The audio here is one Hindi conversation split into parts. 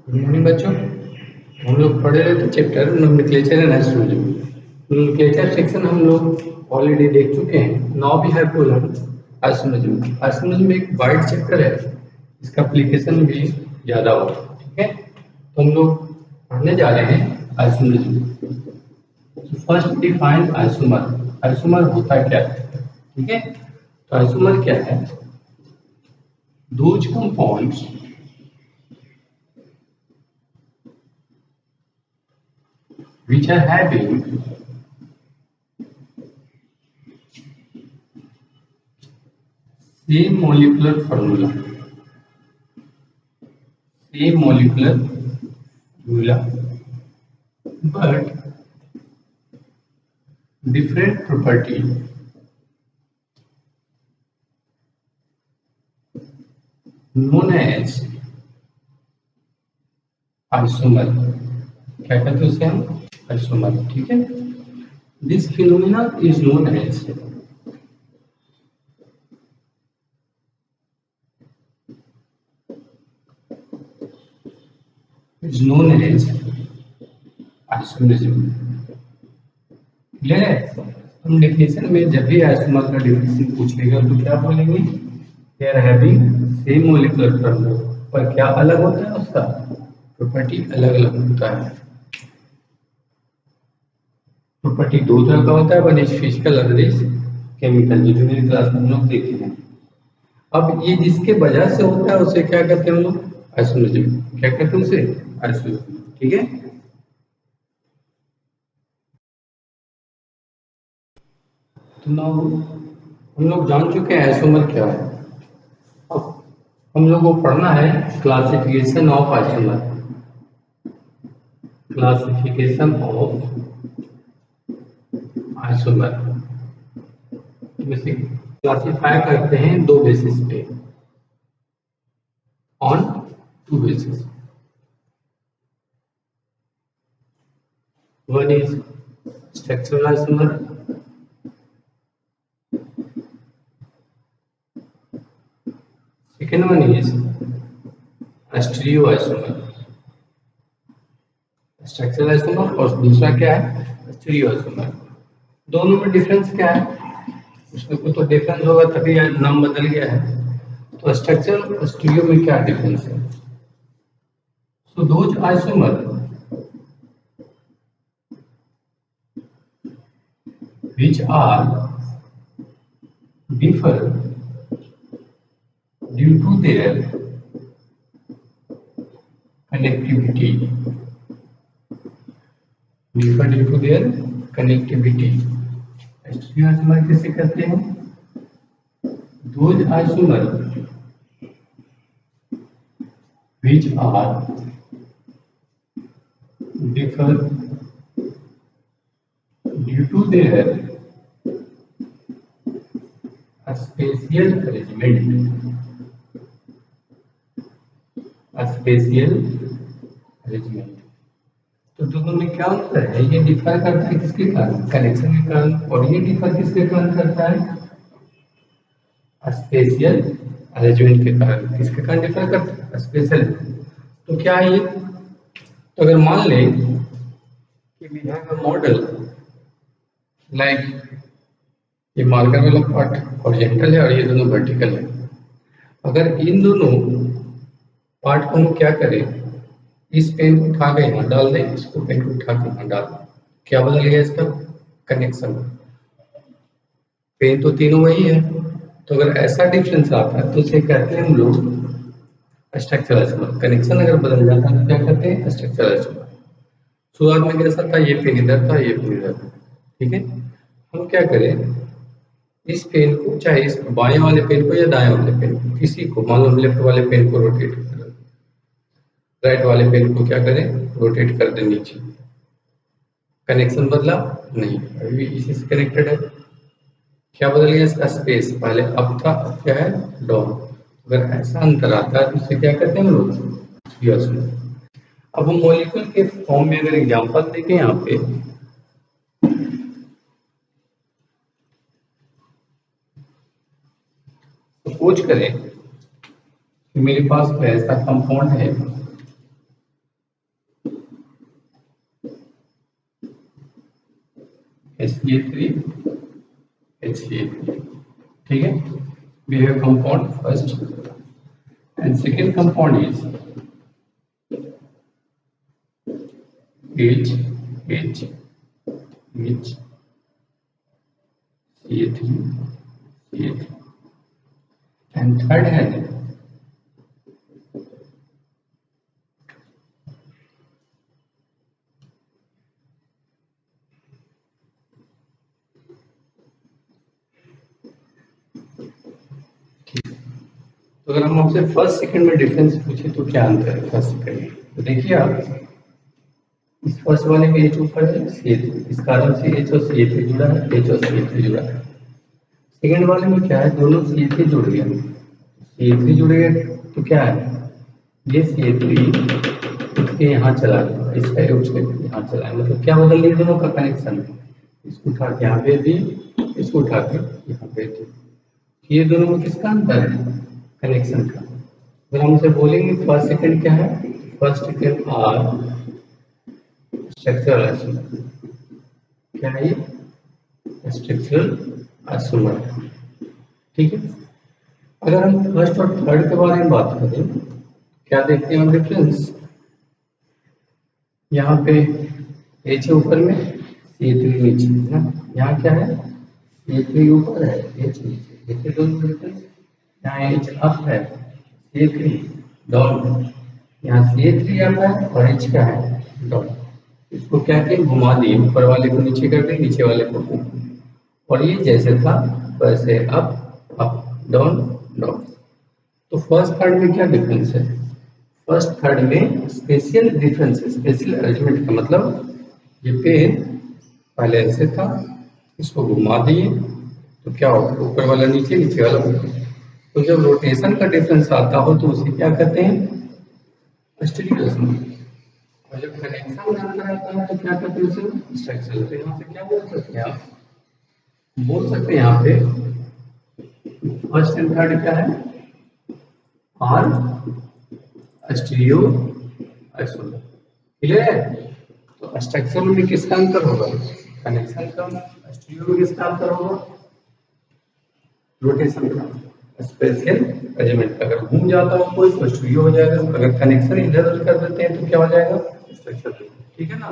गुड मॉर्निंग बच्चों। हम लोग पढ़ रहे थे chapter nomenclature and astronomy. Nomenclature section हम लोग ऑलरेडी देख चुके हैं। Now we have to learn astronomy. Astronomy एक वाइड चैप्टर है, इसका एप्लीकेशन भी ज़्यादा होगा। ठीक है, तो हम लोग पढ़ने जा रहे हैं astronomy. First define isomer. Isomer होता क्या है? ठीक है, तो आइसोमर क्या है? Those compounds which are having same molecular formula, same molecular formula, but different property known as isomer। क्या कहते हैं उसे हम? आइसोमर। ठीक है, this phenomena is known as isomerism. Clear है? हम डेफिनेशन में जब भी आइसोमर का डेफिनेशन पूछेगा तो क्या बोलेंगे? They are having same molecular formula, पर क्या अलग होता है? उसका प्रॉपर्टी अलग अलग होता है। प्रॉपर्टी दो तरह का होता है, one is physical, other is chemical, जो मेरी क्लास में हम लोग देखे हैं। अब ये जिसके वजह से होता है उसे क्या कहते हैं हम लोग? आइसोमेरिज्म। क्या कहते हैं उसे? आइसोमेरिज्म। ठीक है, तो नाउ हम लोग जान चुके हैं आइसोमर क्या है। अब हम लोग को पढ़ना है classification of isomer. Classification of isomer basic classify करते हैं दो बेसिस पे, on two basis. One is structural isomer, second one is stereo isomer. Structural isomer और दूसरा क्या है? Stereo isomer. दोनों में डिफरेंस क्या है? उसमें कुछ तो डिफरेंस होगा तभी आज नाम बदल गया है। तो स्ट्रक्चर और स्टीरियो में क्या डिफरेंस है? So those isomer which are differ due to their connectivity, differ due to their connectivity। Stereo isomer किसे कहते हैं? Those isomer which are differ due to their spatial arrangement, spatial arrangement। तो दोनों में क्या अंतर है? ये डिफर करता है किसके कारण? कनेक्शन के कारण। और ये डिफर किसके कारण करता है? स्पेशियल अरेंजमेंट के कारण। किसके कारण डिफर करता है? स्पेशल। तो क्या है ये? तो अगर मान लें कि we have a model like ये मार्कर वाला पार्ट हॉरिजॉन्टल है और ये दोनों वर्टिकल है। अगर इन दोनों पार्ट को हम क्या करें? इस पेन को उठा के यहाँ डाल दें, इसको पेन को उठा के यहाँ डाल दें, क्या बदल गया इसका? कनेक्शन। पेन तो तीनों वही है। तो अगर ऐसा डिफरेंस आता है तो उसे कहते हैं हम लोग स्ट्रक्चरल आइसोमर। कनेक्शन अगर बदल जाता है तो क्या कहते हैं? Structural isomer. शुरुआत में कैसा था? ये पेन इधर था, ये पेन इधर था। ठीक है, हम क्या करें? इस पेन को, चाहे इस बाएं वाले पेन को या दाएं वाले पेन को, किसी को, मान लो लेफ्ट वाले पेन को रोटेट कर, राइट वाले पेन को क्या करें? रोटेट कर दें नीचे। कनेक्शन बदला नहीं, अभी इसी से कनेक्टेड है। क्या बदल गया? इसका स्पेस, पहले अप था, अब क्या है? डाउन। अगर ऐसा अंतर आता है तो इसे क्या कहते हैं हम लोग? अब हम मॉलिक्यूल के फॉर्म में अगर एग्जांपल देखें यहाँ पे, सपोज करें कि मेरे पास ऐसा कंपाउंड है CH3HCl3, ठीक है। We have compound first and second compound is H H H CH3 and third है तो अगर हम आपसे फर्स्ट सेकंड में डिफरेंस पूछे तो क्या अंतर है फर्स्ट सेकंड में, तो देखिए आप इस फर्स्ट वाले में H ऊपर है CH3, इस कारण से H और CH3 जुड़ा है, H और CH3 जुड़ा है। सेकंड वाले में क्या है, दोनों CH3 जुड़ गए, CH3 जुड़ गए तो क्या है, ये CH3 उठ के यहाँ चला गया, इस साइड उठ के यहाँ चला गया, मतलब क्या बदल गया दोनों का कनेक्शन, इसको उठा के यहाँ पे दी, इसको उठा के यहाँ पे दी। ये दोनों में किसका अंतर है, कनेक्शन का। अगर हम उसे बोलेंगे फर्स्ट सेकंड क्या है, first second are structural isomer, क्या है ये स्ट्रक्चरल आइसोमर, ठीक है। अगर हम फर्स्ट और थर्ड के बारे में बात करें, क्या देखते हैं हम डिफरेंस, यहाँ पे H ऊपर में CH3 नीचे है ना, यहाँ क्या है CH3 ऊपर है H नीचे, इससे दोनों डिफरेंस, यहाँ H अप है CH3 डाउन है, यहाँ CH3 अप है और H क्या है डाउन। इसको क्या किया, घुमा दिए, ऊपर वाले को नीचे कर दिए, नीचे वाले को ऊपर, और ये जैसे था वैसे अप अप डाउन डाउन। तो फर्स्ट थर्ड में क्या डिफरेंस है, फर्स्ट थर्ड में स्पेशियल डिफरेंस है, स्पेशल अरेंजमेंट का मतलब ये पेन पहले ऐसे था, इसको घुमा दिए तो क्या होगा, ऊपर वाला नीचे, नीचे वाला ऊपर। तो जब रोटेशन का डिफरेंस आता हो तो उसे क्या कहते हैं, स्टीरियोसम। और जब कनेक्शन अंतर आता है तो क्या कहते हैं उसे, स्ट्रक्चरल। तो यहाँ से क्या बोल सकते हैं आप, बोल सकते हैं यहाँ पे फर्स्ट एंड थर्ड क्या है, आर स्टीरियो आइसोमर, क्लियर है। तो स्ट्रक्चर में किसका अंतर होगा, कनेक्शन का, स्टीरियो में किसका अंतर होगा, रोटेशन का, स्पेशियल अरेंजमेंट का। अगर घूम जाता हो कोई तो स्टीरियो हो जाएगा, अगर कनेक्शन इधर उधर कर देते हैं तो क्या हो जाएगा, स्ट्रक्चर, ठीक है ना।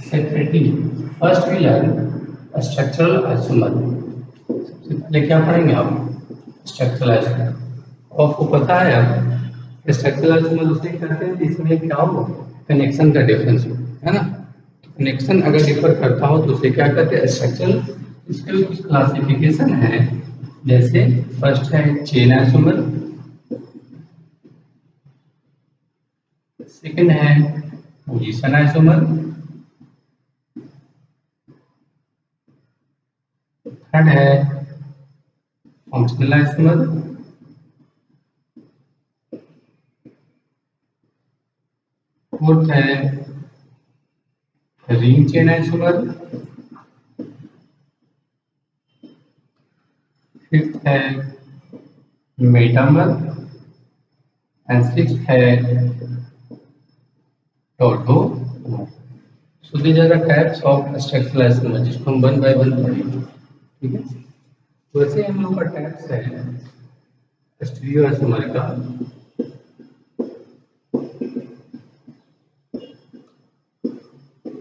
Separately first we learn structural isomer. सबसे पहले क्या पढ़ेंगे आप, स्ट्रक्चरल आइसोमर। आपको पता है आप स्ट्रक्चरल आइसोमर उसे कहते हैं जिसमें क्या हो, कनेक्शन का डिफरेंस हो, है ना। कनेक्शन अगर डिफर करता हो तो उसे क्या कहते हैं, स्ट्रक्चरल। इसके कुछ क्लासिफिकेशन है, जैसे फर्स्ट है चेन आइसोमर, सेकंड है पोजीशन आइसोमर, थर्ड है फंक्शनल आइसोमर, फोर्थ है रिंग चेन आइसोमर, फिफ्थ है मेटामर एंड सिक्स्थ है टोटो। So these are the types of structural isomer, जिसको हम वन बाय वन पढ़ेंगे, ठीक है। तो ऐसे हम लोग का टाइप्स है स्टीरियो आइसोमर का,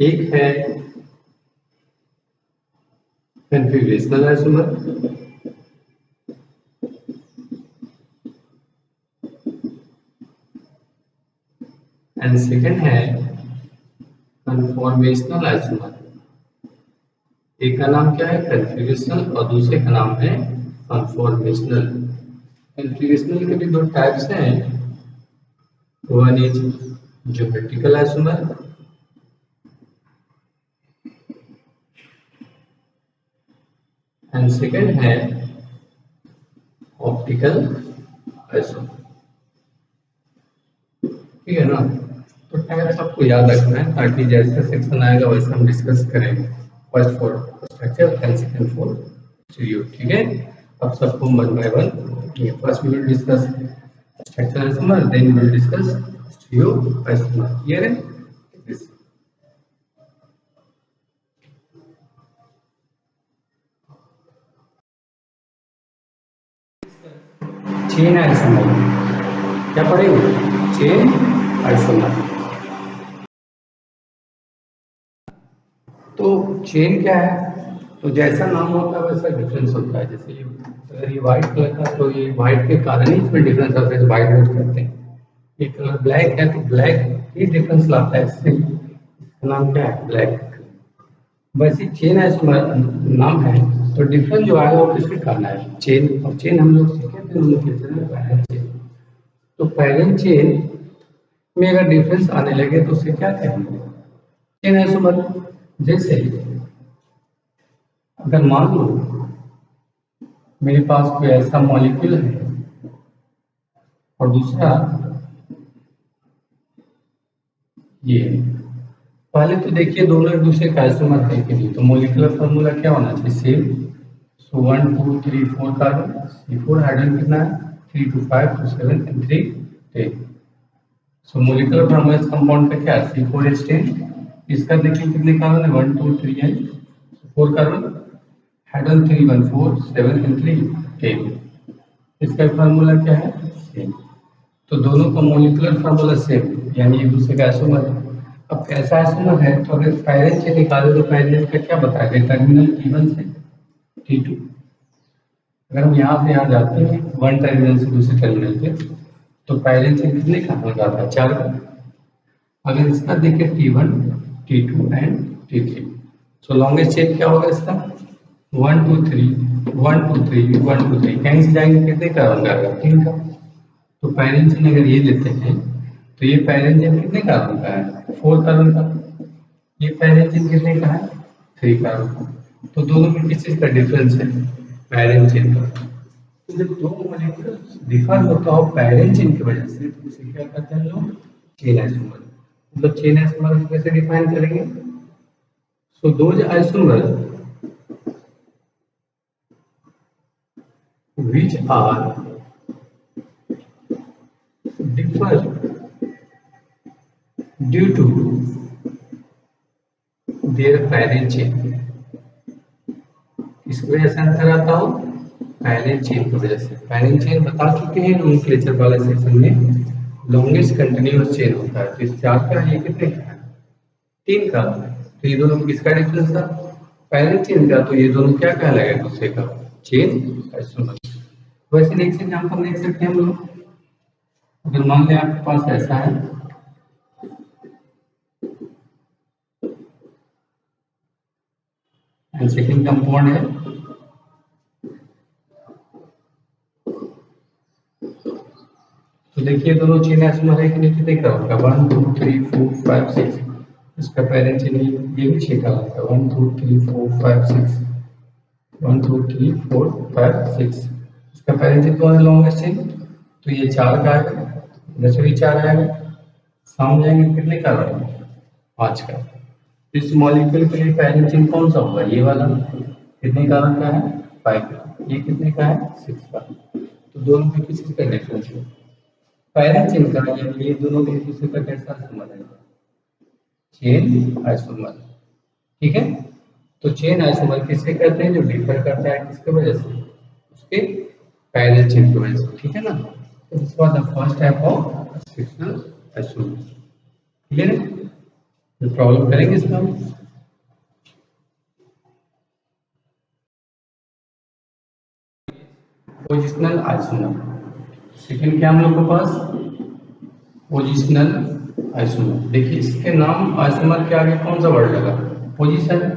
एक है कॉन्फ़िगरेशनल आइसोमर, एंड सेकंड है कन्फॉर्मेशनल आइसोमर। एक का नाम क्या है कन्फिगरेशनल और दूसरे का नाम है कन्फॉर्मेशनल। कन्फिगरेशनल के भी दो टाइप्स हैं, one is geometrical isomer and second है ऑप्टिकल आइसोमर, ठीक है ना। तो टाइप्स आपको याद रखना है ताकि जैसा सेक्शन आएगा वैसे हम डिस्कस करेंगे, first for structure and second for stereo, ठीक है। अब सबको one by one, first we will discuss structure isomer, then we will discuss zero isomer. Clear है? चेन आइसोमर क्या पढ़ेंगे? Chain isomer. तो चेन क्या है? तो जैसा नाम होता है वैसा डिफरेंस होता है। जैसे अगर ये व्हाइट कलर का, तो ये व्हाइट के कारण ही इसमें डिफरेंस आता है, व्हाइट बोर्ड करते हैं। ये कलर ब्लैक है तो ब्लैक ही डिफरेंस लाता है, इससे इसका नाम क्या है? ब्लैक। वैसे चेन आइसोमर नाम है, तो डिफरेंस जो आएगा वो किसके कारण है? चेन। और चेन हम लोग सीखे थे नोमेनक्लेचर में, पैरेलल चेन। तो पैरेलल चेन में अगर डिफरेंस आने लगे तो उसे क्या कहेंगे? Chain isomer. जैसे अगर मान लो मेरे पास कोई ऐसा मॉलिक्यूल है और दूसरा ये है। पहले तो देखिए दोनों एक दूसरे का आइसोमर है कि नहीं, तो मॉलिक्यूलर फॉर्मूला क्या होना चाहिए? सेम। सो 1 2 3 4 कार्बन, C4 हाइड्रोजन कितना है? 3 2 5 2 7 and 3 10। सो मॉलिक्यूलर फॉर्मूला इस कंपाउंड का क्या है? C4H10। इसका देखिए कितने कार्बन है? 1 2 3 एंड 4 कार्बन। Hydrogen 3 1 4 7 and 3 10। इसका फार्मूला क्या है? सेम। तो दोनों का मॉलिक्यूलर फार्मूला सेम, यानी एक दूसरे का आइसोमर है। अब कैसा आइसोमर है? तो अगर पैरेंट से निकाले तो पैरेंट का क्या बताएगा? टर्मिनल T1 से T2। अगर हम यहाँ से यहाँ जाते हैं वन टर्मिनल से दूसरे टर्मिनल पे, तो पैरेंट से कितने कार्बन जाता है? 4 का। अगर इसका देखें T1 T2 and T3, so longest chain क्या होगा इसका? 1 2 3 1 2 3 1 2 3। कहीं से जाएंगे कितने कार्बन का आएगा? 3 का। तो पैरेंट अगर ये लेते हैं तो ये पैरेंट कितने कार्बन का है? 4 कार्बन का। ये पैरेंट कितने का है? 3 कार्बन का। तो दोनों में किस चीज का डिफरेंस है? पैरेंट चेन का। तो जब दो मॉलिक्यूल डिफर होता हो पैरेंट चेन की वजह से, तो उसे क्या कहते हैं लोग? Chain isomer. मतलब चेन आइसोमर कैसे डिफाइन करेंगे? So those isomer which are differ due to their parent chain। किस वजह से अंतर आता हो? पैरेंट चेन की वजह से। पैरेंट चेन बता चुके हैं नोमेनक्लेचर वाले सेक्शन में, लॉन्गेस्ट कंटिन्यूअस चेन होता है। तो इस 4 का ये कितने का है? 3 का। तो ये दोनों में किसका डिफरेंस था? पैरेंट चेन का। तो ये दोनों क्या कहलाएगा दूसरे का? Chain isomer. वैसे नेक्स्ट एग्जांपल देख सकते हैं हम लोग। अगर मान लें आपके पास ऐसा है, एंड सेकेंड कंपाउंड है, तो देखिए दोनों चेन आइसोमर है कि नहीं? कितने का होगा? 1 2 3 4 5 6। इसका पैरेंट चेन ये भी 6 का होगा। 1 2 3 4 5 6 1 2 3 4 5 6। इसका पैरेंट चेन कौन है? Longest chain. तो ये 4 का है, इधर से भी 4 आएगा। सामने जाएंगे कितने का आएगा? 5 का। इस मॉलिक्यूल के लिए पैरेंट चेन कौन सा होगा? ये वाला। कितने कार्बन का है? 5 का। ये कितने का है? 6 का। तो दोनों में किस चीज का डिफरेंस है? पैरेंट चेन का। यानी ये दोनों एक दूसरे का कैसा संबंध है? Chain isomer. ठीक है। तो चेन आइसोमर किससे कहते हैं? जो डिफर करता है किसके वजह से? उसके पैरेंट चेन की वजह से। ठीक है ना? तो this was the first type of frictional isomer. Clear है? तो प्रॉब्लम करेंगे इसका हम। Positional isomer. सेकंड क्या हम लोग के पास? Positional isomer. देखिए इसके नाम आइसोमर के आगे कौन सा वर्ड लगा? पोजीशन।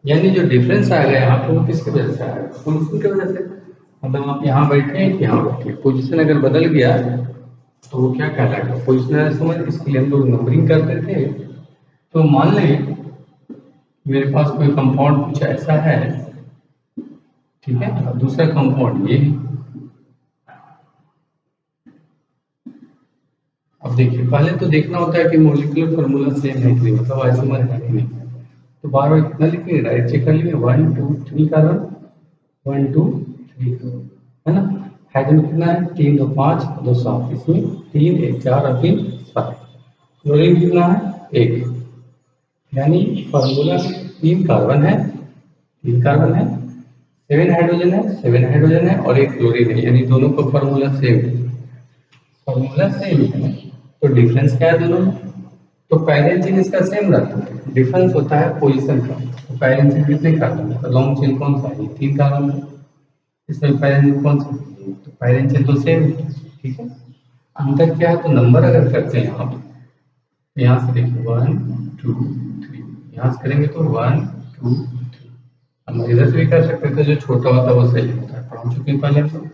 यानी जो डिफरेंस आएगा यहाँ पे वो किसकी वजह से आएगा? पोजीशन की वजह से। मतलब आप यहाँ बैठे हैं कि यहाँ बैठे, पोजीशन अगर बदल गया तो वो क्या कहलाएगा? Positional isomer. इसके लिए हम लोग नंबरिंग करते थे। तो मान लें मेरे पास कोई कंपाउंड कुछ ऐसा है, ठीक है, और दूसरा कंपाउंड ये है। अब देखिए पहले तो देखना होता है कि मॉलिक्यूलर फार्मूला सेम है कि नहीं, मतलब आइसोमर है कि नहीं। तो बार बार कितना लिखेंगे? डायरेक्ट चेक कर लेंगे। 1 2 3 कार्बन, 1 2 3 कार्बन, है ना? हाइड्रोजन कितना है? 3 2 5 2 7। इसमें 3 1 4 और 3 7। क्लोरीन कितना है? एक। यानी फॉर्मूला में 3 कार्बन है 7 हाइड्रोजन है और एक क्लोरीन है, यानी दोनों का फॉर्मूला सेम है। फॉर्मूला सेम है तो डिफरेंस क्या है दोनों में? तो पैरेंट चेन इसका सेम रहता है, डिफरेंस होता है पोजीशन का। तो पैरेंट चेन कितने कार्बन है? तो लॉन्ग चेन कौन सा है? ये 3 कार्बन है। इसमें पैरेंट कौन सा है? तो पैरेंट चेन तो सेम है, ठीक है। अंतर क्या है? तो नंबर अगर करते हैं यहाँ पे, यहाँ से देखिए 1 2 3, यहाँ से करेंगे तो 1 2 3। हम इधर से भी कर सकते थे, जो छोटा होता है वो सही होता है, पढ़ चुके हैं पहले हम लोग।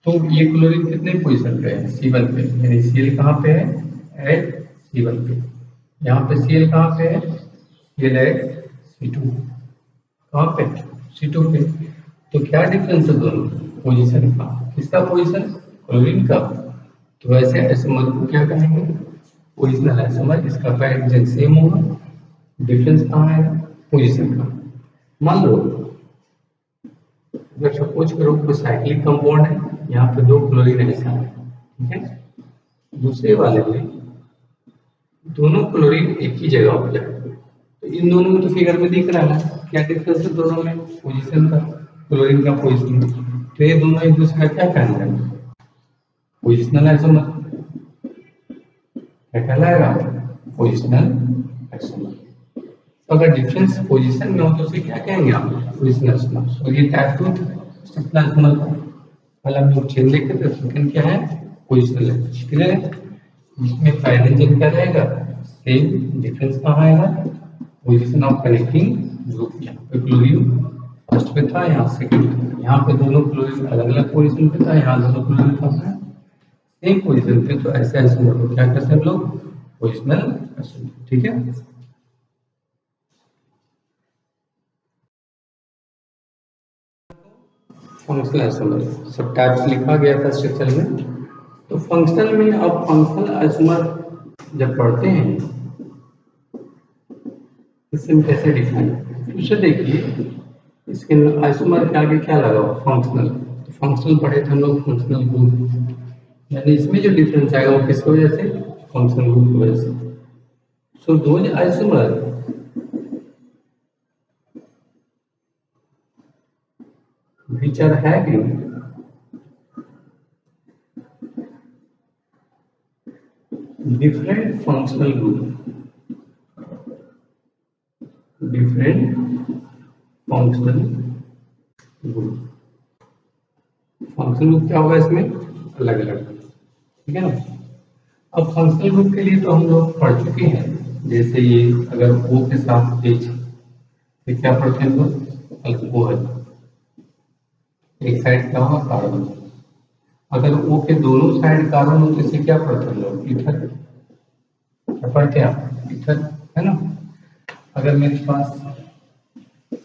तो ये क्लोरीन कितने पोजीशन पे है? C1 पे, यानी Cl कहाँ पे है? एट C1 पे। यहाँ पे Cl कहाँ पे है? Cl at C2। कहाँ पे? C2 पे। तो क्या डिफरेंस है दोनों पोजीशन का? किसका पोजीशन? क्लोरीन का। तो वैसे आइसोमर को क्या कहेंगे? Positional isomer. इसका पैरेंट सेम होगा, डिफरेंस कहाँ है? पोजीशन का। मान लो अगर सपोज करो कोई साइक्लिक कंपाउंड है, यहाँ पे 2 क्लोरीन ऐसा है, ठीक है। दूसरे वाले में दोनों क्लोरीन एक ही जगह हो जाए, तो इन दोनों में तो फिगर में दिख रहा है क्या डिफरेंस है दोनों में? पोजीशन का, क्लोरीन का पोजीशन। तो ये दोनों एक दूसरे का क्या कहना है? Positional isomer. क्या कहलाएगा? Positional isomer. तो अगर डिफरेंस पोजीशन में हो तो उसे क्या कहेंगे आप? Positional isomer. और ये टाइप 2 स्ट्रक्चरल आइसोमर का पहला हम लोग चेन देखे थे, सेकंड क्या है? पोजिशनल है, क्लियर है। इसमें पैरेंट क्या रहेगा? सेम। डिफरेंस कहाँ आएगा? Position of connecting group. यहाँ पे क्लोरीन फर्स्ट पे था, यहाँ सेकंड पे था। यहाँ पे दोनों क्लोरीन अलग अलग पोजीशन पे था, यहाँ दोनों क्लोरीन कहाँ है? सेम पोजीशन पे। तो ऐसे आइसोमर को क्या कहते हैं हम लोग? पोजिशनल आइसोमर, ठीक है। फंक्शनल आइसोमर सब टाइप्स लिखा गया था स्ट्रक्चर में। तो फंक्शनल में, अब फंक्शनल आइसोमर जब पढ़ते हैं इससे कैसे डिफाइन? उसे देखिए, इसके आइसोमर के आगे क्या लगा हुआ? फंक्शनल। तो फंक्शनल पढ़े थे हम लोग, फंक्शनल ग्रुप। यानी इसमें जो डिफरेंस आएगा वो किसकी वजह से? फंक्शनल ग्रुप की वजह से। So those isomer which are having different functional group, different functional group। Functional group क्या होगा इसमें? अलग अलग, ठीक है ना। अब फंक्शनल ग्रुप के लिए तो हम लोग पढ़ चुके हैं, जैसे ये अगर O के साथ H, तो क्या पढ़ते हैं हम लोग? अल्कोहल। एक साइड क्या होगा? कार्बन। अगर O के दोनों साइड कार्बन हो तो इसे क्या पढ़ते हैं हम लोग? ईथर। क्या पढ़ते हैं आप? ईथर, है ना। अगर मेरे पास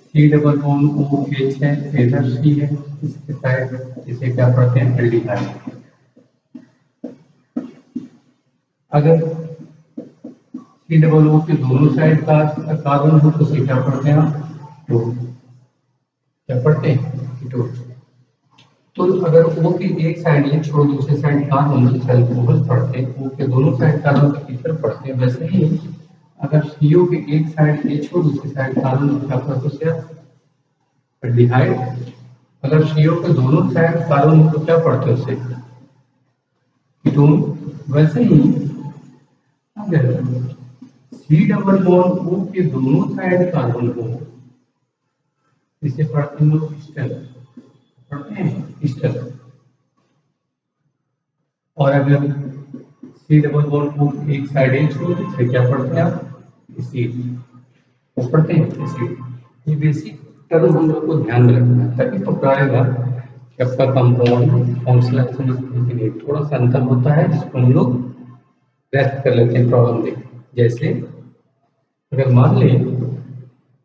C डबल बॉन्ड OH है, इधर C है, इसके साइड, इसे क्या पढ़ते हैं? एल्डिहाइड। अगर C डबल O के दोनों साइड का कार्बन हो तो उसे क्या पढ़ते हैं आप? कीटोन। क्या पढ़ते हैं? कीटोन। तो अगर O की एक साइड ये छोड़ दूसरे साइड कार्बन तो अल्कोहल पढ़ते हैं, O के दोनों साइड कार्बन तो ईथर पढ़ते हैं। वैसे ही अगर CO के एक साइड ये छोड़ दूसरी साइड कार्बन तो क्या पढ़ते हैं? एल्डिहाइड। अगर CO के दोनों साइड कार्बन हो तो क्या पढ़ते हैं उसे? कीटोन। वैसे ही अगर C डबल बॉन्ड O के दोनों साइड कार्बन हो, इसे पढ़ते हैं लोग ईस्टर। पढ़ते हैं ईस्टर। और अगर C डबल बॉन्ड O एक साइड ही छोड़ दे, इसे क्या पढ़ते हैं आप? एसिड। क्या पढ़ते हैं? एसिड। ये बेसिक टर्म हम लोग को ध्यान में रखना है, तभी पता रहेगा कि आपका कंपाउंड फंक्शनल आइसोमर। लेकिन थोड़ा सा अंतर होता है जिसको हम लोग ग्रैस्प कर लेते हैं प्रॉब्लम देख। जैसे अगर मान लें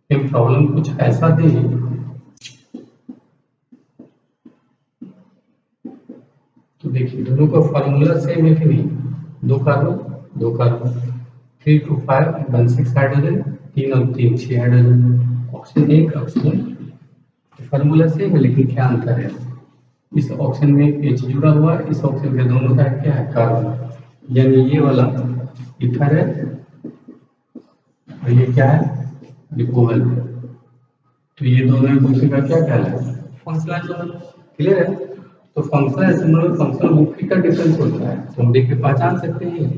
कि प्रॉब्लम कुछ ऐसा दे, तो देखिए दोनों का फॉर्मूला सेम है कि नहीं? 2 कार्बन 3 to 5 1 6 हाइड्रोजन, 3 और 3 6 हाइड्रोजन, ऑक्सीजन 1 ऑक्सीजन। तो फॉर्मूला सेम है लेकिन क्या अंतर है? इस ऑक्सीजन में H जुड़ा हुआ है, इस ऑक्सीजन के दोनों साइड क्या है? कार्बन। यानी ये वाला इथर है और ये क्या है, ये कोहल। तो ये दोनों एक दूसरे का क्या कहलाएगा, फंक्शनल आइसोमर। क्लियर है। तो फंक्शनल आइसोमर और फंक्शनल ग्रुप का डिफरेंस होता है, तो हम देख के पहचान सकते हैं।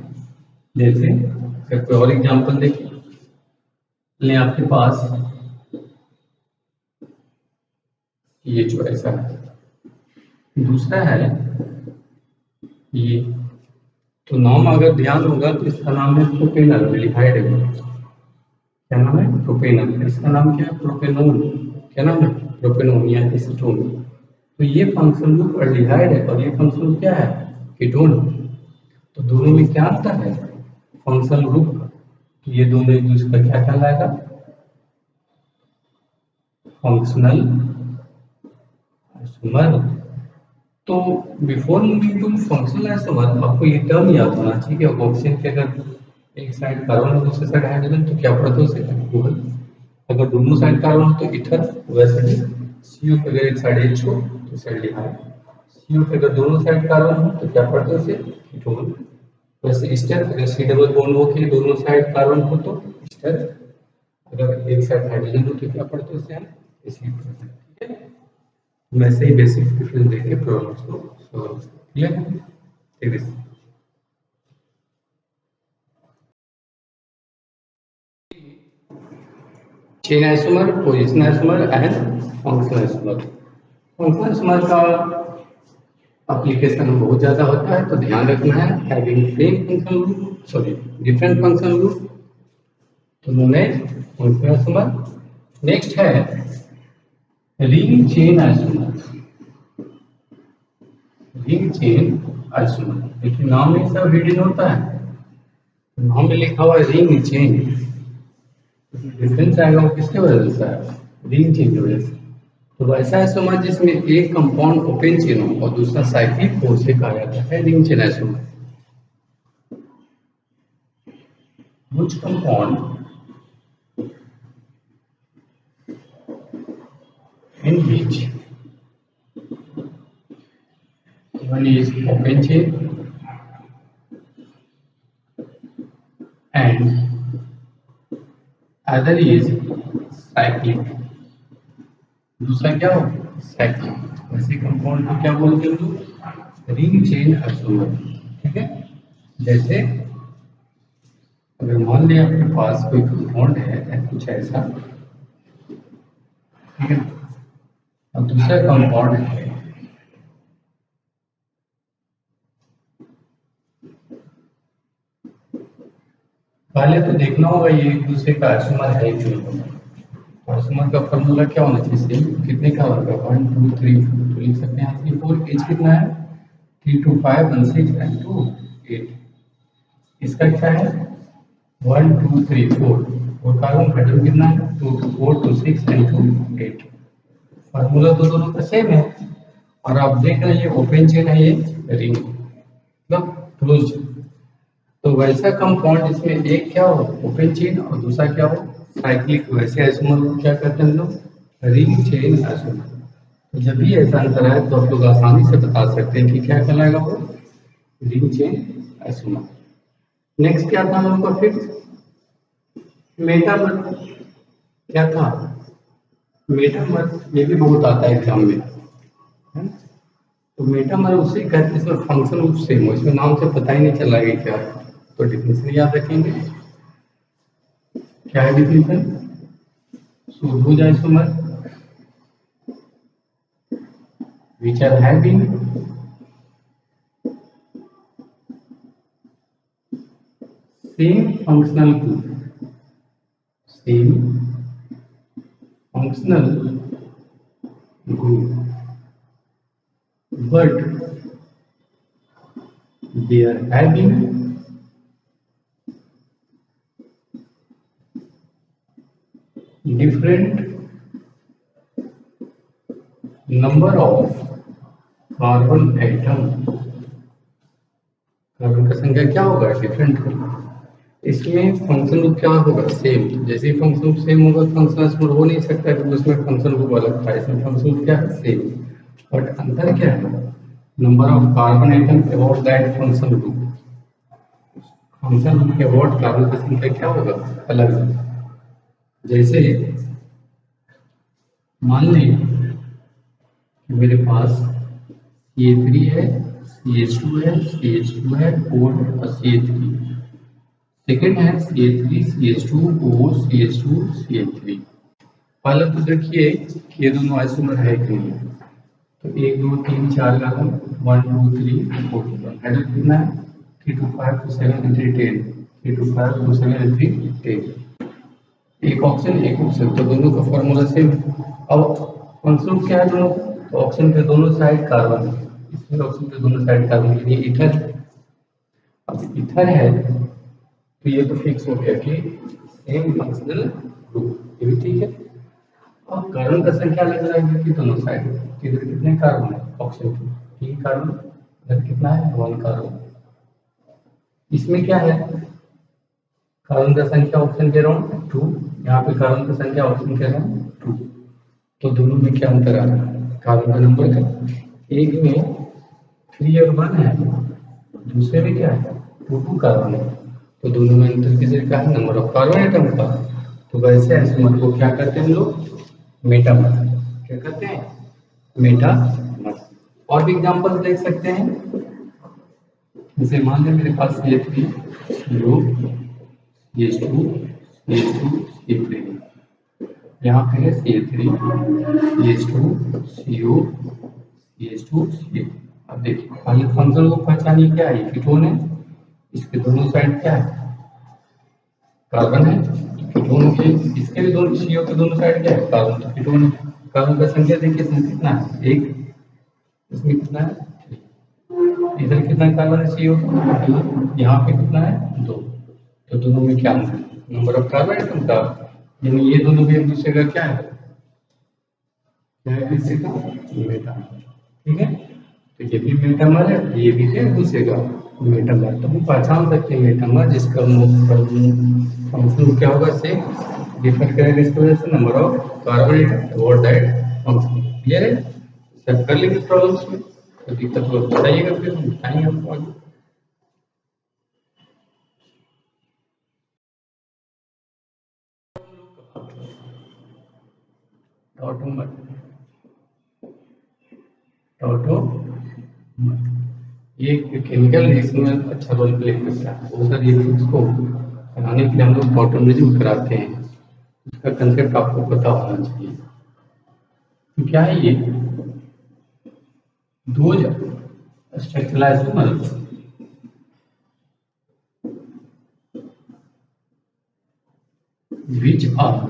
जैसे अगर कोई और एग्जांपल देखिए, ले आपके पास ये जो ऐसा है, दूसरा है ये। तो नाम अगर ध्यान होगा तो इसका नाम है प्रोपेनल, लिहाइड है। क्या नाम है, प्रोपेनल। इसका नाम क्या है, प्रोपेनोन। क्या नाम है, प्रोपेनोन या एसीटोन। तो ये फंक्शनल ग्रुप एल्डिहाइड है और ये फंक्शनल ग्रुप क्या है, कीटोन। तो दोनों में क्या अंतर है, फंक्शनल ग्रुप। तो ये दोनों एक दूसरे का क्या कहलाएगा, फंक्शनल आइसोमर। तो before moving to functional isomer आपको ये टर्म याद होना चाहिए कि ऑक्सीजन के अगर एक साइड कार्बन और दूसरे साइड हाइड्रोजन तो क्या पड़ता है उसे, अल्कोहल। अगर दोनों साइड कार्बन तो इथर। वैसे ही सीओ के अगर एक साइड एच हो तो एल्डिहाइड। सीओ के अगर दोनों साइड कार्बन हो तो क्या पड़ता है उसे, कीटोन। वैसे एस्टर, अगर सी डबल बॉन्ड हो के दोनों साइड कार्बन हो तो एस्टर। अगर एक साइड हाइड्रोजन हो तो क्या पड़ता है उसे, हम एसिड। ठीक है। वैसे ही बेसिक डिफरेंस देके प्रॉब्लम्स को सॉल्व क्लियर। ठीक है। Chain isomer, position isomer and functional isomer. Functional isomer का एप्लीकेशन बहुत ज्यादा होता है, तो ध्यान रखना है having same functional group, sorry different functional group, तो known as functional isomer. Next है ring chain isomer. Ring chain isomer, देखिए नाम में सब हिडन होता है, नाम में लिखा हुआ है रिंग चेन। डिफरेंस आएगा वो किसके वजह से है, रिंग चेन की वजह से। तो वैसा आइसोमर जिसमें एक कंपाउंड ओपन चेन हो और दूसरा साइक्लिक हो, उसे कहा जाता है ring chain isomer. Which compound in which one is open chain and other is cyclic, दूसरा क्या हो, साइक्लिक। वैसे कंपाउंड को क्या बोलते हैं लोग, रिंग चेन आइसोमर। ठीक है। जैसे अगर मान लिया आपके पास कोई कंपाउंड है कुछ ऐसा, ठीक है, और दूसरा कंपाउंड है पहले तो देखना होगा ये एक दूसरे का आइसोमर है कि नहीं। आइसोमर का फॉर्मूला क्या होना चाहिए, सेम। कितने का होगा, 1 2 3 4, तो लिख सकते हैं 3 4। एच कितना है, 3 2 5 1 6 एंड 2 8। इसका क्या है, 1 2 3 4। और कार्बन हाइड्रोजन कितना है, 2 2 4 2 6 एंड 2 8। फॉर्मूला तो दोनों का सेम है। और आप देख रहे हैं ये ओपन चेन है, ये रिंग मतलब क्लोज। तो वैसा कंपाउंड जिसमें एक क्या हो, ओपन चेन, और दूसरा क्या हो, साइक्लिक, वैसे आइसोमर को क्या कहते हैं हम लोग, रिंग चेन आइसोमर। तो जब भी ऐसा अंतर है तो आप लोग आसानी से बता सकते हैं कि क्या कहलाएगा वो, रिंग चेन आइसोमर। नेक्स्ट क्या था हम लोग का, फिर मेटामर। क्या था, मेटामर, ये भी बहुत आता है एग्जाम में, है? तो मेटामर उसे कहते हैं इसमें फंक्शन ग्रुप सेम हो, इसमें नाम से पता ही नहीं चला कि क्या है। तो डिफिनेशन याद रखेंगे, क्या है डिफिनेशन, शुद्ध isomer which are having same functional group, same functional group, but they are having different number of carbon atom। Carbon का संख्या क्या होगा, डिफरेंट होगा। इसमें फंक्शन ग्रुप क्या होगा, सेम। जैसे ही फंक्शन ग्रुप सेम होगा फंक्शन आइसोमर हो नहीं सकता क्योंकि उसमें फंक्शन ग्रुप अलग था, इसमें फंक्शन ग्रुप क्या है, सेम। बट अंतर क्या है, number of carbon atom about that function group. Function के अबाउट कार्बन का संख्या क्या होगा, अलग होगा। जैसे मान लें कि मेरे पास CH3 है, CH2 है, CH2 है, O है और CH3। सेकेंड है CH3 CH2 O CH2 CH3। पहले तो देखिए कि ये दोनों आइसोमर है कि नहीं। तो 1 2 3 4 कार्बन, 1 2 3 4 हाइड्रोजन कितना है, 3 2 5 2 7 3 10, 3 2 5 2 7 3 10। एक ऑप्शन एक ऑप्शन, तो दोनों का फॉर्मूला सेम। अब फंक्शन क्या है दोनों, तो ऑप्शन पे दोनों साइड कार्बन है, इसमें ऑप्शन पे दोनों साइड कार्बन के लिए ईथर। अब ईथर है तो ये तो फिक्स हो गया कि सेम फंक्शनल ग्रुप, ये भी ठीक है। अब कार्बन का संख्या लग रहा है कि दोनों साइड, तो इधर कितने कार्बन है, ऑप्शन पे 3 कार्बन, इधर कितना है 1 कार्बन। इसमें क्या है, कार्बन का संख्या ऑप्शन के अराउंड 2, यहाँ पे कार्बन का संख्या ऑप्शन के अराउंड 2। तो दोनों में क्या अंतर आ रहा है, कार्बन का नंबर का। एक में 3 और 1 है, दूसरे में क्या है 2 2 कार्बन है। तो दोनों में अंतर किस का है, नंबर ऑफ कार्बन एटम का। तो वैसे आइसोमर को क्या करते हैं हम लोग, मेटामर। क्या करते हैं, मेटामर। और भी एग्जांपल देख सकते हैं, जैसे मान लें मेरे पास CH3 CO CH2 CH2 CH3, यहाँ पे है CH3 CH2 CO CH2 CH। अब देखिए पहले फंक्शन को पहचानिए, क्या है, कीटोन है, इसके दोनों साइड क्या है, कार्बन है। तो कीटोन के इसके भी दोनों CO के दोनों साइड क्या है, कार्बन, तो कीटोन है। कार्बन का संख्या देखिए इसमें कितना है, एक, इसमें कितना है, इधर कितना कार्बन है CO, यहाँ पे कितना है 2। तो दोनों में क्या अंतर, नंबर ऑफ कार्बन एटम का। यानी ये दोनों भी एक दूसरे का क्या है, क्या है किसी का, मेटामर। ठीक है, तो ये भी मेटामर है, ये भी है दूसरे का मेटामर। तो हम पहचान सकते हैं मेटामर, जिसका फंक्शन क्या होगा, से डिफर करेगा इसकी वजह से नंबर ऑफ कार्बन एटम और दैट फंक्शन। क्लियर है, सब कर लेंगे प्रॉब्लम्स में। तो दिक्कत हो बताइएगा, फिर हम बताएंगे आपको आगे। टॉटोमर, टॉटोमर ये केमिकल रिएक्शन में अच्छा रोल प्ले करता है। बहुत सारी रिएक्शंस को बनाने के लिए हम लोग टॉटोमरिज्म कराते हैं, इसका कंसेप्ट आपको पता होना चाहिए। तो क्या है ये, दो structural isomers which are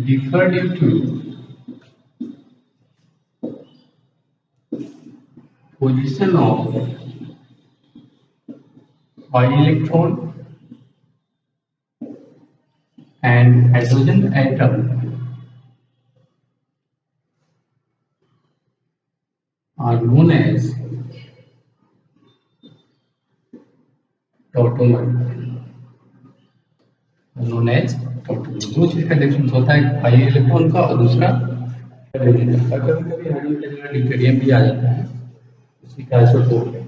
differ due to position of pi electron and hydrogen atom are known as tautomer। known as tautomer। दो चीज का डिफरेंस होता है, पाई इलेक्ट्रॉन का और दूसरा हाइड्रोजन का। कभी कभी हाइड्रोजन की जगह ड्यूटेरियम भी आ जाता है, उसी का आइसोटोप है।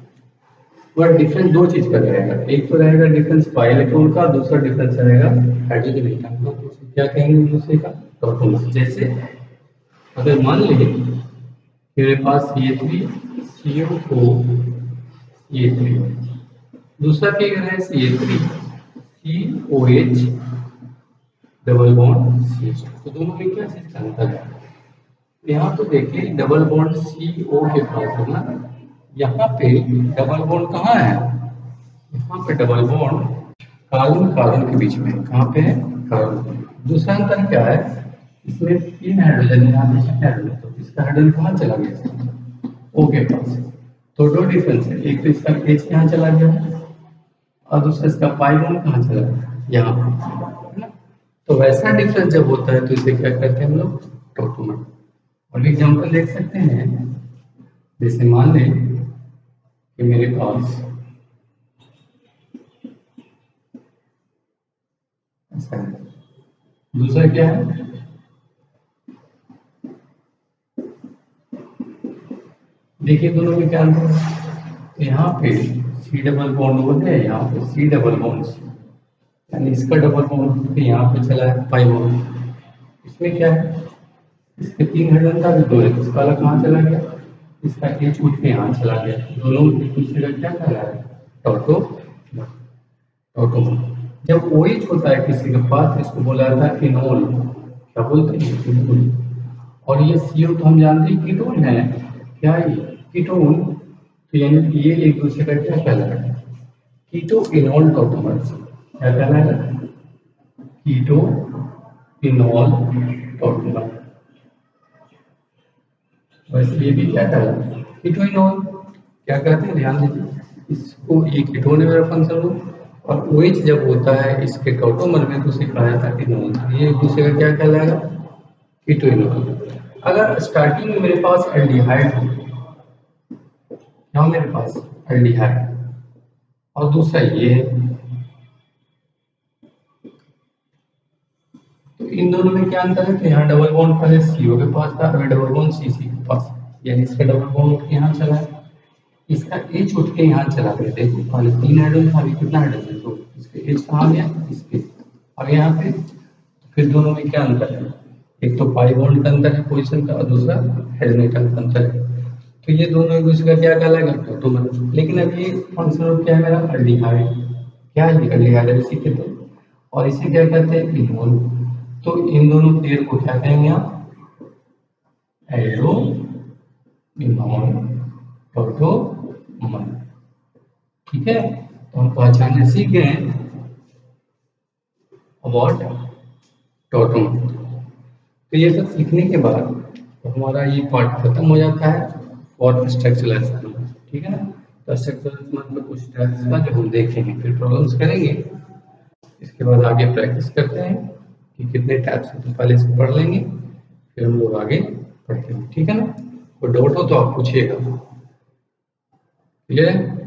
वह डिफरेंस दो चीज का रहेगा, एक तो रहेगा डिफरेंस पाई इलेक्ट्रॉन का, दूसरा डिफरेंस रहेगा हाइड्रोजन एटम का। तो क्या कहेंगे दूसरे का, टॉटोमर। जैसे अगर मान लें मेरे पास CH3 CO CH3, दूसरा फिगर है CH3 COH double bond CH2। तो दोनों में क्या चीज का अंतर है, यहाँ तो देखिए डबल बॉन्ड CO के पास है ना, यहाँ पे डबल बॉन्ड कहाँ है, यहाँ पे डबल बॉन्ड कार्बन कार्बन के बीच में, कहाँ पे है, कार्बन। दूसरा अंतर क्या है, इसमें 3 हाइड्रोजन है, यहाँ पे कितने हाइड्रोजन, तो इसका हाइड्रोजन कहाँ चला गया, O के पास। तो दो डिफरेंस है, एक तो इसका H यहाँ चला गया और दूसरा इसका पाई बॉन्ड कहाँ चला गया, यहाँ पे, है ना। तो वैसा डिफरेंस जब होता है तो इसे क्या कहते हैं हम लोग, टॉटोमर। और एग्जांपल देख सकते हैं, जैसे मान लें कि मेरे पास ऐसा है, दूसरा क्या है, देखिए दोनों में क्या अंतर है। तो यहाँ पे सी डबल बॉन्ड वो है, यहाँ पे सी डबल बॉन्ड, यानी इसका डबल बॉन्ड यहाँ पे चला है पाई बॉन्ड। इसमें क्या है, इसके 3 हाइड्रोजन था, 2 है, इसका अलग कहाँ चला गया, इसका एच उठ के यहाँ चला गया, दोनों एक दूसरे का क्या कह रहा है, टोटो टोटो। जब OH होता है किसी के पास, इसको बोला जाता है इनोल, क्या बोलते हैं, इनोल। और ये CO तो हम जानते हैं कीटोन है, क्या है ये कीटोन, तो यानी कि ये एक दूसरे का क्या कहलाएगा, कीटो इनोल टोटोमर्स, क्या कहलाएगा, कीटो इनोल टोटोमर। वैसे ये भी क्या कहलाता है, कीटोइनोल। क्या कहते हैं, ध्यान दीजिए, इसको ये कीटोन है मेरा फंक्शन ग्रुप, और OH जब होता है इसके टोटोमर में तो उसे कहा जाता है इनोल। ये एक दूसरे का क्या कहलाएगा, कीटोइनोल। अगर स्टार्टिंग में मेरे पास एल्डिहाइड हो, क्या मेरे पास एल्डिहाइड, और दूसरा ये है, तो इन दोनों में क्या अंतर है, तो यहाँ डबल बॉन्ड पहले CO के पास था, अभी डबल बॉन्ड CC के पास, यानी इसका डबल बॉन्ड उठ के यहाँ चला है, इसका H उठ के यहाँ चला गया। देखो पहले 3 हाइड्रोजन था, अभी कितना हाइड्रोजन, तो इसके H कहाँ गया, इसके, अब यहाँ पे फिर दोनों में क्या अंतर है, एक तो पाई बॉन्ड का अंतर है पोजीशन का, और दूसरा हाइड्रोजन का अंतर है। तो ये दोनों एक दूसरे का क्या कहलाएगा, टोटोमर। लेकिन अब ये फंक्शन ग्रुप क्या है मेरा, एल्डिहाइड, क्या है एल्डिहाइड है, इसी के तो, और इसे क्या कहते हैं, इनोल। तो इन दोनों पेयर को क्या कहेंगे आप, एल्डो इनोल टोटोमर। ठीक है, तो हम पहचानने सीख गए अबाउट टोटोमर। तो ये सब सीखने के बाद तो हमारा ये पार्ट खत्म हो जाता है फॉर स्ट्रक्चरल एस्टिमेशन। ठीक है ना, तो स्ट्रक्चरल एस्टिमेशन में कुछ टाइप्स का जो हम देखेंगे, फिर प्रॉब्लम्स करेंगे, इसके बाद आगे प्रैक्टिस करते हैं कि कितने टाइप्स हैं, तो पहले इसको पढ़ लेंगे, फिर हम लोग आगे पढ़ते हैं। ठीक है ना, कोई डाउट हो तो आप पूछिएगा। क्लियर है।